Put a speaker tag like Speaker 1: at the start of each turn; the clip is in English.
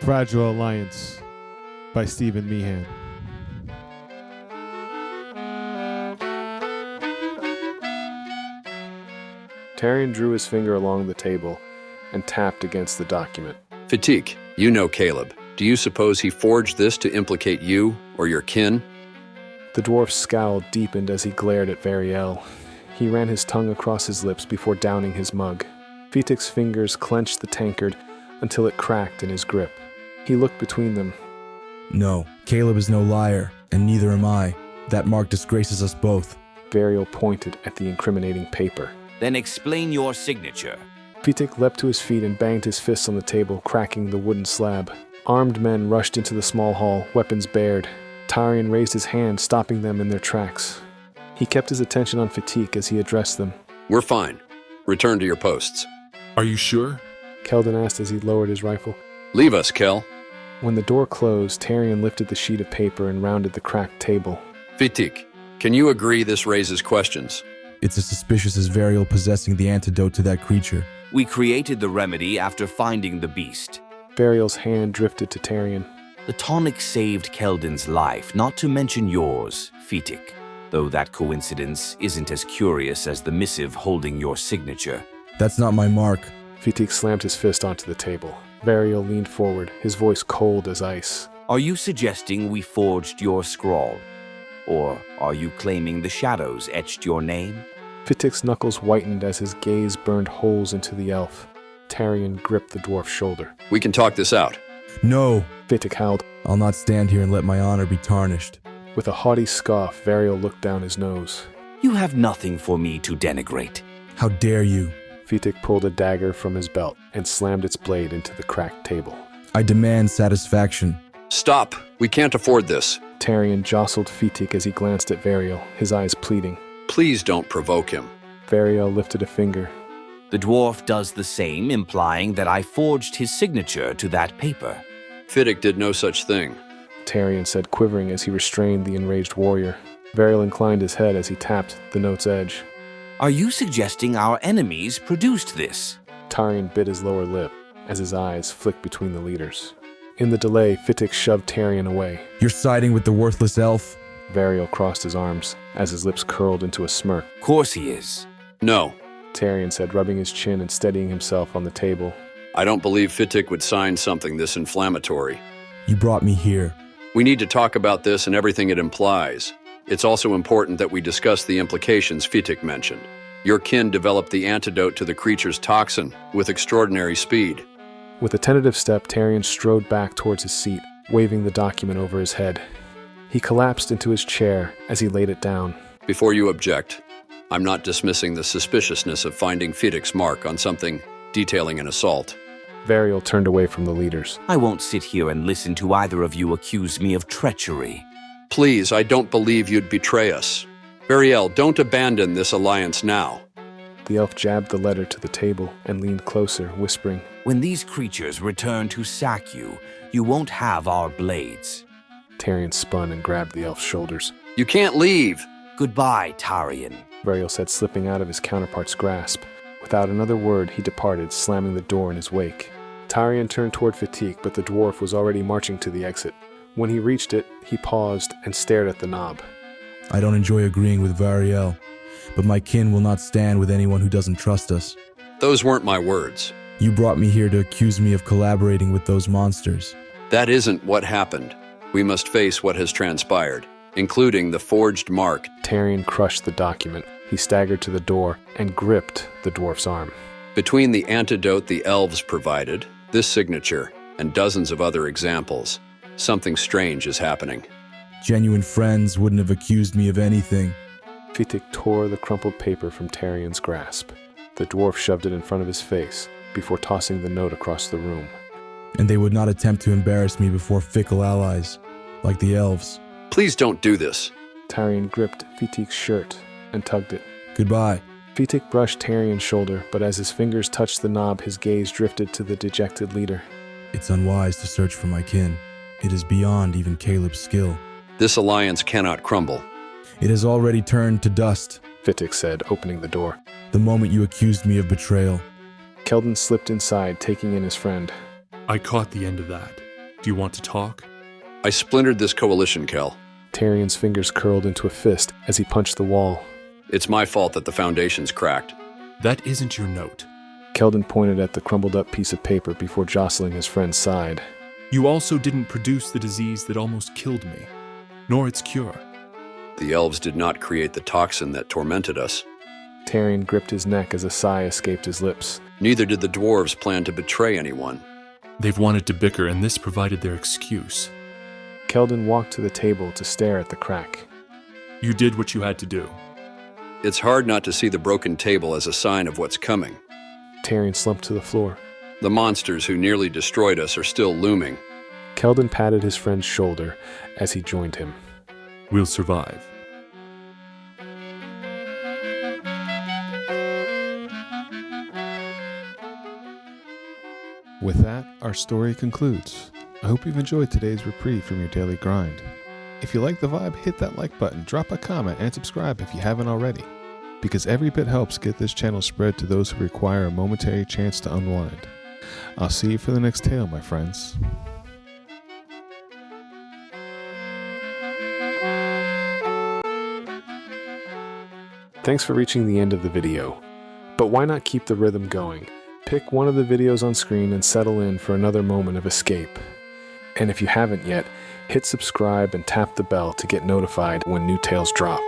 Speaker 1: Fragile Alliance by Stephen Meehan.
Speaker 2: Tarian drew his finger along the table and tapped against the document.
Speaker 3: Fatigue, you know Caleb. Do you suppose he forged this to implicate you or your kin?
Speaker 2: The dwarf's scowl deepened as he glared at Veriel. He ran his tongue across his lips before downing his mug. Fetik's fingers clenched the tankard until it cracked in his grip. He looked between them.
Speaker 4: No, Caleb is no liar, and neither am I. That mark disgraces us both.
Speaker 2: Veriel pointed at the incriminating paper.
Speaker 5: Then explain your signature.
Speaker 2: Fetik leapt to his feet and banged his fists on the table, cracking the wooden slab. Armed men rushed into the small hall, weapons bared. Tarian raised his hand, stopping them in their tracks. He kept his attention on Fetik as he addressed them.
Speaker 3: We're fine. Return to your posts.
Speaker 6: Are you sure?
Speaker 2: Keldon asked as he lowered his rifle.
Speaker 3: Leave us, Kel.
Speaker 2: When the door closed, Tarian lifted the sheet of paper and rounded the cracked table.
Speaker 3: Fatigue, can you agree this raises questions?
Speaker 4: It's as suspicious as Veriel possessing the antidote to that creature.
Speaker 5: We created the remedy after finding the beast.
Speaker 2: Veriel's hand drifted to Tarian.
Speaker 5: The tonic saved Keldon's life, not to mention yours, Fetik, though that coincidence isn't as curious as the missive holding your signature.
Speaker 4: That's not my mark.
Speaker 2: Fetik slammed his fist onto the table. Veriel leaned forward, his voice cold as ice.
Speaker 5: Are you suggesting we forged your scrawl? Or are you claiming the shadows etched your name?
Speaker 2: Fetik's knuckles whitened as his gaze burned holes into the elf. Tarian gripped the dwarf's shoulder.
Speaker 3: We can talk this out.
Speaker 4: No!
Speaker 2: Fetik howled.
Speaker 4: I'll not stand here and let my honor be tarnished.
Speaker 2: With a haughty scoff, Veriel looked down his nose.
Speaker 5: You have nothing for me to denigrate.
Speaker 4: How dare you?
Speaker 2: Fetik pulled a dagger from his belt and slammed its blade into the cracked table.
Speaker 4: I demand satisfaction.
Speaker 3: Stop! We can't afford this.
Speaker 2: Tarian jostled Fetik as he glanced at Veriel, his eyes pleading.
Speaker 3: Please don't provoke him.
Speaker 2: Veriel lifted a finger.
Speaker 5: The dwarf does the same, implying that I forged his signature to that paper.
Speaker 3: Fatigue did no such thing.
Speaker 2: Tarian said, quivering as he restrained the enraged warrior. Veriel inclined his head as he tapped the note's edge.
Speaker 5: Are you suggesting our enemies produced this?
Speaker 2: Tarian bit his lower lip as his eyes flicked between the leaders. In the delay, Fetik shoved Tarian away.
Speaker 4: You're siding with the worthless elf?
Speaker 2: Veriel crossed his arms as his lips curled into a smirk.
Speaker 5: Of course he is.
Speaker 3: No.
Speaker 2: Tarian said, rubbing his chin and steadying himself on the table.
Speaker 3: I don't believe Fatigue would sign something this inflammatory.
Speaker 4: You brought me here.
Speaker 3: We need to talk about this and everything it implies. It's also important that we discuss the implications Fatigue mentioned. Your kin developed the antidote to the creature's toxin with extraordinary speed.
Speaker 2: With a tentative step, Tarian strode back towards his seat, waving the document over his head. He collapsed into his chair as he laid it down.
Speaker 3: Before you object, I'm not dismissing the suspiciousness of finding Fatique's mark on something detailing an assault.
Speaker 2: Veriel turned away from the leaders.
Speaker 5: I won't sit here and listen to either of you accuse me of treachery.
Speaker 3: Please, I don't believe you'd betray us. Veriel, don't abandon this alliance now.
Speaker 2: The elf jabbed the letter to the table and leaned closer, whispering,
Speaker 5: When these creatures return to sack you, you won't have our blades.
Speaker 2: Tarian spun and grabbed the elf's shoulders.
Speaker 3: You can't leave.
Speaker 5: Goodbye, Tarian.
Speaker 2: Veriel said, slipping out of his counterpart's grasp. Without another word, he departed, slamming the door in his wake. Tarian turned toward Fetik, but the dwarf was already marching to the exit. When he reached it, he paused and stared at the knob.
Speaker 4: I don't enjoy agreeing with Veriel, but my kin will not stand with anyone who doesn't trust us.
Speaker 3: Those weren't my words.
Speaker 4: You brought me here to accuse me of collaborating with those monsters.
Speaker 3: That isn't what happened. We must face what has transpired, including the forged mark.
Speaker 2: Tarian crushed the document. He staggered to the door and gripped the dwarf's arm.
Speaker 3: Between the antidote the elves provided, this signature, and dozens of other examples, something strange is happening.
Speaker 4: Genuine friends wouldn't have accused me of anything.
Speaker 2: Fetik tore the crumpled paper from Tarian's grasp. The dwarf shoved it in front of his face before tossing the note across the room.
Speaker 4: And they would not attempt to embarrass me before fickle allies, like the elves.
Speaker 3: Please don't do this.
Speaker 2: Tarian gripped Fetik's shirt and tugged it.
Speaker 4: Goodbye.
Speaker 2: Fetik brushed Tarian's shoulder, but as his fingers touched the knob, his gaze drifted to the dejected leader.
Speaker 4: It's unwise to search for my kin. It is beyond even Caleb's skill.
Speaker 3: This alliance cannot crumble.
Speaker 4: It has already turned to dust,
Speaker 2: Fetik said, opening the door.
Speaker 4: the moment you accused me of betrayal.
Speaker 2: Keldon slipped inside, taking in his friend.
Speaker 6: I caught the end of that. Do you want to talk?
Speaker 3: I splintered this coalition, Kel.
Speaker 2: Tarian's fingers curled into a fist as he punched the wall.
Speaker 3: It's my fault that the foundation's cracked.
Speaker 6: That isn't your note.
Speaker 2: Keldon pointed at the crumbled up piece of paper before jostling his friend's side.
Speaker 6: You also didn't produce the disease that almost killed me, nor its cure.
Speaker 3: The elves did not create the toxin that tormented us.
Speaker 2: Tarian gripped his neck as a sigh escaped his lips.
Speaker 3: Neither did the dwarves plan to betray anyone.
Speaker 6: They've wanted to bicker, and this provided their excuse.
Speaker 2: Keldon walked to the table to stare at the crack.
Speaker 6: You did what you had to do.
Speaker 3: It's hard not to see the broken table as a sign of what's coming.
Speaker 2: Tarian slumped to the floor.
Speaker 3: The monsters who nearly destroyed us are still looming.
Speaker 2: Keldon patted his friend's shoulder as he joined him.
Speaker 6: We'll survive.
Speaker 1: With that, our story concludes. I hope you've enjoyed today's reprieve from your daily grind. If you like the vibe, hit that like button, drop a comment, and subscribe if you haven't already, because every bit helps get this channel spread to those who require a momentary chance to unwind. I'll see you for the next tale, my friends.
Speaker 2: Thanks for reaching the end of the video. But why not keep the rhythm going? Pick one of the videos on screen and settle in for another moment of escape. And if you haven't yet, hit subscribe and tap the bell to get notified when new tales drop.